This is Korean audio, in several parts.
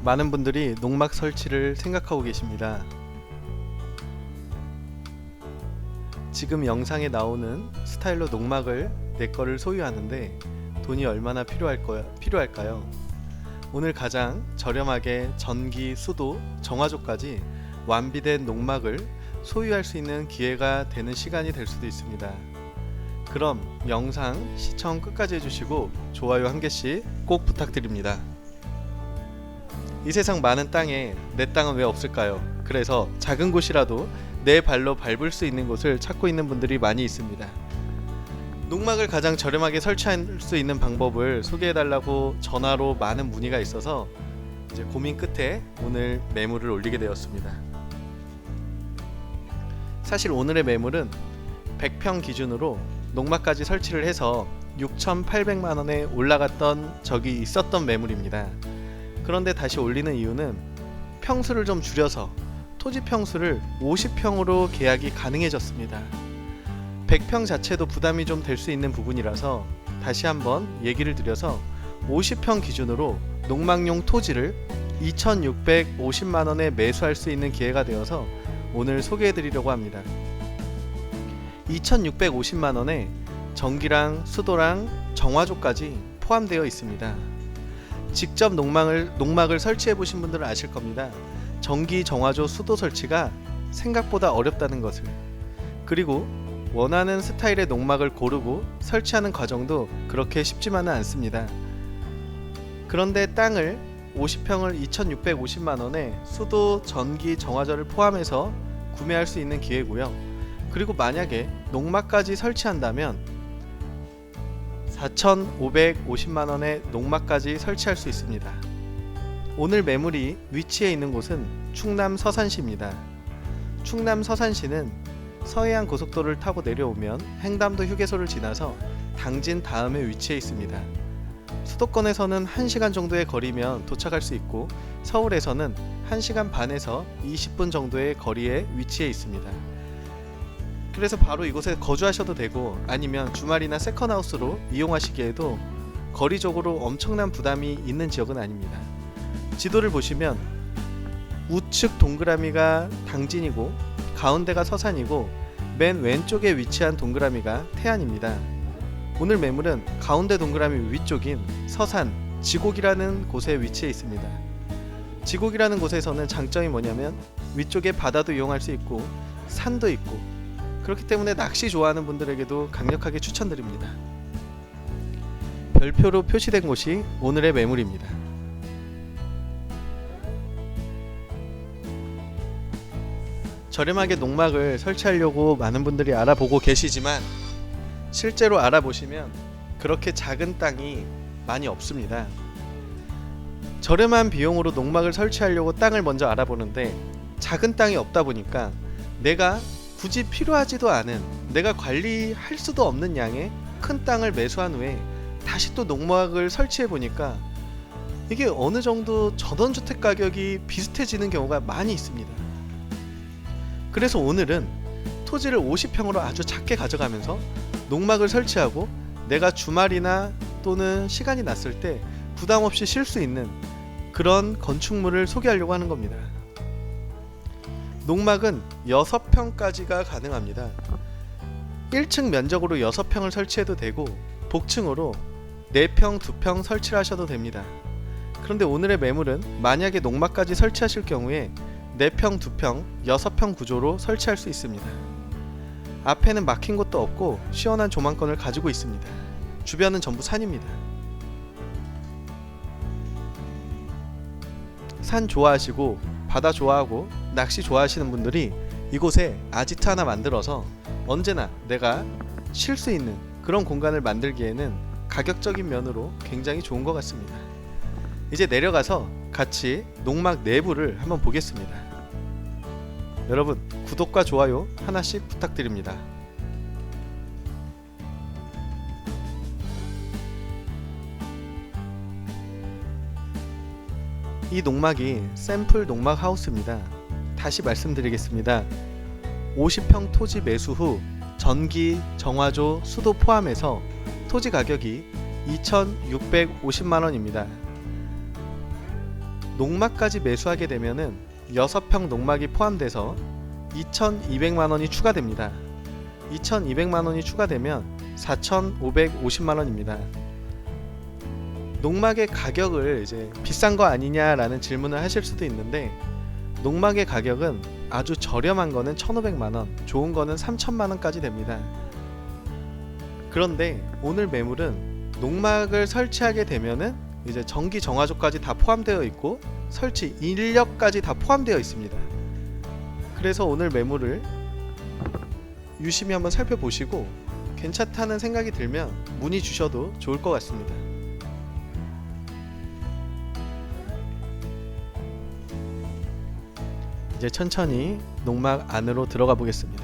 많은 분들이 농막 설치를 생각하고 계십니다. 지금 영상에 나오는 스타일로 농막을 내 거를 소유하는데 돈이 얼마나 필요할까요? 오늘 가장 저렴하게 전기, 수도, 정화조까지 완비된 농막을 소유할 수 있는 기회가 되는 시간이 될 수도 있습니다. 그럼 영상 시청 끝까지 해주시고 좋아요 한 개씩 꼭 부탁드립니다. 이 세상 많은 땅에 내 땅은 왜 없을까요? 그래서 작은 곳이라도 내 발로 밟을 수 있는 곳을 찾고 있는 분들이 많이 있습니다. 농막을 가장 저렴하게 설치할 수 있는 방법을 소개해달라고 전화로 많은 문의가 있어서 이제 고민 끝에 오늘 매물을 올리게 되었습니다. 사실 오늘의 매물은 100평 기준으로 농막까지 설치를 해서 6,800만원에 올라갔던 적이 있었던 매물입니다. 그런데 다시 올리는 이유는 평수를 좀 줄여서 토지 평수를 50평으로 계약이 가능해졌습니다. 100평 자체도 부담이 좀 될 수 있는 부분이라서 다시 한번 얘기를 드려서 50평 기준으로 농막용 토지를 2,650만원에 매수할 수 있는 기회가 되어서 오늘 소개해드리려고 합니다. 2,650만원에 전기랑 수도랑 정화조까지 포함되어 있습니다. 직접 농막을 설치해 보신 분들은 아실 겁니다. 전기, 정화조, 수도 설치가 생각보다 어렵다는 것을, 그리고 원하는 스타일의 농막을 고르고 설치하는 과정도 그렇게 쉽지만은 않습니다. 그런데 땅을 50평을 2,650만원에 수도, 전기, 정화조를 포함해서 구매할 수 있는 기회고요. 그리고 만약에 농막까지 설치한다면 4,550만원에 농막까지 설치할 수 있습니다. 오늘 매물이 위치해 있는 곳은 충남 서산시입니다. 충남 서산시는 서해안 고속도로를 타고 내려오면 횡담도 휴게소를 지나서 당진 다음에 위치해 있습니다. 수도권에서는 1시간 정도의 거리면 도착할 수 있고 서울에서는 1시간 반에서 20분 정도의 거리에 위치해 있습니다. 그래서 바로 이곳에 거주하셔도 되고 아니면 주말이나 세컨하우스로 이용하시기에도 거리적으로 엄청난 부담이 있는 지역은 아닙니다. 지도를 보시면 우측 동그라미가 당진이고 가운데가 서산이고 맨 왼쪽에 위치한 동그라미가 태안입니다. 오늘 매물은 가운데 동그라미 위쪽인 서산 지곡이라는 곳에 위치해 있습니다. 지곡이라는 곳에서는 장점이 뭐냐면 위쪽에 바다도 이용할 수 있고 산도 있고 그렇기 때문에 낚시 좋아하는 분들에게도 강력하게 추천드립니다. 별표로 표시된 곳이 오늘의 매물입니다. 저렴하게 농막을 설치하려고 많은 분들이 알아보고 계시지만 실제로 알아보시면 그렇게 작은 땅이 많이 없습니다. 저렴한 비용으로 농막을 설치하려고 땅을 먼저 알아보는데 작은 땅이 없다 보니까 내가 굳이 필요하지도 않은, 내가 관리할 수도 없는 양의 큰 땅을 매수한 후에 다시 또 농막을 설치해 보니까 이게 어느 정도 전원주택 가격이 비슷해지는 경우가 많이 있습니다. 그래서 오늘은 토지를 50평으로 아주 작게 가져가면서 농막을 설치하고 내가 주말이나 또는 시간이 났을 때 부담 없이 쉴 수 있는 그런 건축물을 소개하려고 하는 겁니다. 농막은 6평까지가 가능합니다. 1층 면적으로 6평을 설치해도 되고 복층으로 4평, 2평 설치를 하셔도 됩니다. 그런데 오늘의 매물은 만약에 농막까지 설치하실 경우에 4평, 2평, 6평 구조로 설치할 수 있습니다. 앞에는 막힌 곳도 없고 시원한 조망권을 가지고 있습니다. 주변은 전부 산입니다. 산 좋아하시고 바다 좋아하고 낚시 좋아하시는 분들이 이곳에 아지트 하나 만들어서 언제나 내가 쉴 수 있는 그런 공간을 만들기에는 가격적인 면으로 굉장히 좋은 것 같습니다. 이제 내려가서 같이 농막 내부를 한번 보겠습니다. 여러분 구독과 좋아요 하나씩 부탁드립니다. 이 농막이 샘플 농막 하우스입니다. 다시 말씀드리겠습니다. 50평 토지 매수 후 전기, 정화조, 수도 포함해서 토지 가격이 2,650만원입니다. 농막까지 매수하게 되면은 6평 농막이 포함돼서 2,200만원이 추가됩니다. 2,200만원이 추가되면 4,550만원입니다. 농막의 가격을 이제 비싼 거 아니냐라는 질문을 하실 수도 있는데, 농막의 가격은 아주 저렴한 거는 1,500만원, 좋은 거는 3,000만원까지 됩니다. 그런데 오늘 매물은 농막을 설치하게 되면은 이제 전기 정화조까지 다 포함되어 있고 설치 인력까지 다 포함되어 있습니다. 그래서 오늘 매물을 유심히 한번 살펴보시고 괜찮다는 생각이 들면 문의 주셔도 좋을 것 같습니다. 이제 천천히 농막 안으로 들어가 보겠습니다.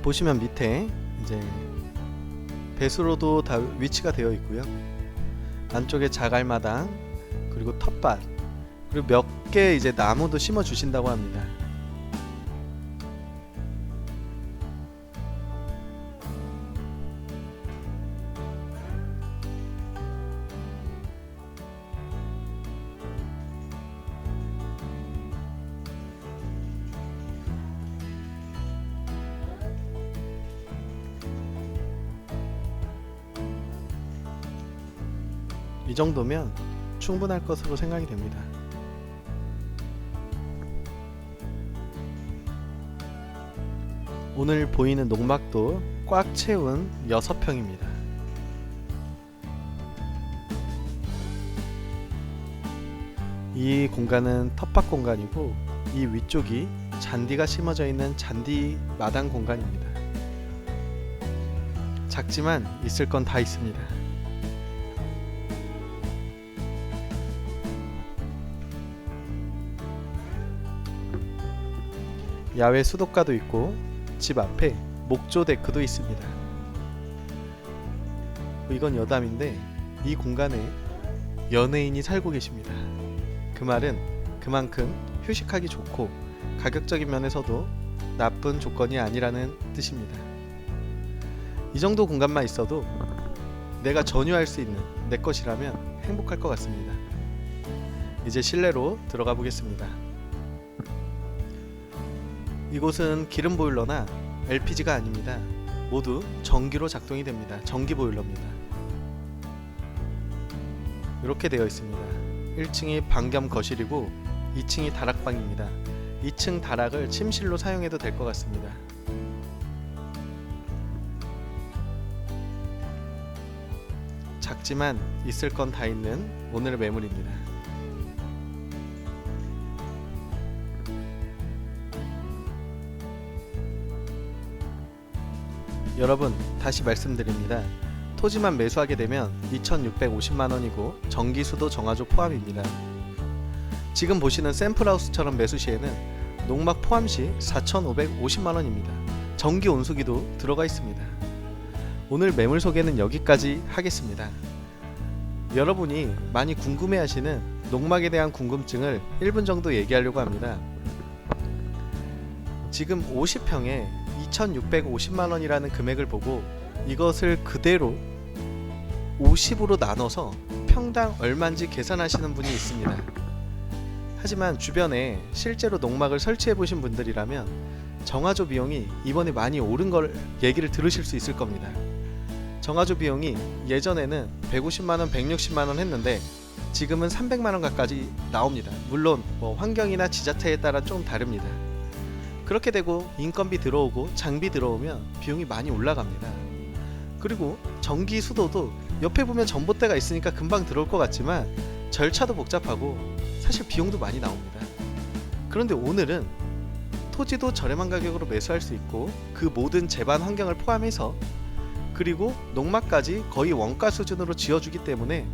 보시면 밑에 이제 배수로도 다 위치가 되어 있고요. 안쪽에 자갈마당, 그리고 텃밭, 그리고 몇 개 이제 나무도 심어 주신다고 합니다. 이 정도면 충분할 것으로 생각이 됩니다. 오늘 보이는 농막도 꽉 채운 6평입니다. 이 공간은 텃밭 공간이고, 이 위쪽이 잔디가 심어져 있는 잔디 마당 공간입니다. 작지만 있을 건 다 있습니다. 야외 수도가도 있고 집 앞에 목조 데크도 있습니다. 이건 여담인데 이 공간에 연예인이 살고 계십니다. 그 말은 그만큼 휴식하기 좋고 가격적인 면에서도 나쁜 조건이 아니라는 뜻입니다. 이 정도 공간만 있어도 내가 전유할 수 있는 내 것이라면 행복할 것 같습니다. 이제 실내로 들어가 보겠습니다. 이곳은 기름 보일러나 LPG가 아닙니다. 모두 전기로 작동이 됩니다. 전기 보일러입니다. 이렇게 되어 있습니다. 1층이 방 겸 거실이고 2층이 다락방입니다. 2층 다락을 침실로 사용해도 될 것 같습니다. 작지만 있을 건 다 있는 오늘의 매물입니다. 여러분, 다시 말씀드립니다. 토지만 매수하게 되면 2,650만원이고 전기수도 정화조 포함입니다. 지금 보시는 샘플하우스처럼 매수 시에는 농막 포함 시 4,550만원입니다. 전기 온수기도 들어가 있습니다. 오늘 매물 소개는 여기까지 하겠습니다. 여러분이 많이 궁금해하시는 농막에 대한 궁금증을 1분 정도 얘기하려고 합니다. 지금 50평에 2,650만원이라는 금액을 보고 이것을 그대로 50으로 나눠서 평당 얼마인지 계산하시는 분이 있습니다. 하지만 주변에 실제로 농막을 설치해 보신 분들이라면 정화조 비용이 이번에 많이 오른 걸 얘기를 들으실 수 있을 겁니다. 정화조 비용이 예전에는 150만원, 160만원 했는데 지금은 300만원 가까이 나옵니다. 물론 환경이나 지자체에 따라 좀 다릅니다. 그렇게 되고 인건비 들어오고 장비 들어오면 비용이 많이 올라갑니다. 그리고 전기 수도도 옆에 보면 전봇대가 있으니까 금방 들어올 것 같지만 절차도 복잡하고 사실 비용도 많이 나옵니다. 그런데 오늘은 토지도 저렴한 가격으로 매수할 수 있고 그 모든 제반 환경을 포함해서, 그리고 농막까지 거의 원가 수준으로 지어주기 때문에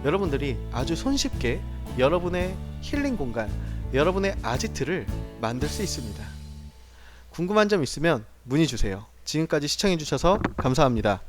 여러분들이 아주 손쉽게 여러분의 힐링 공간, 여러분의 아지트를 만들 수 있습니다. 궁금한 점 있으면 문의 주세요. 지금까지 시청해주셔서 감사합니다.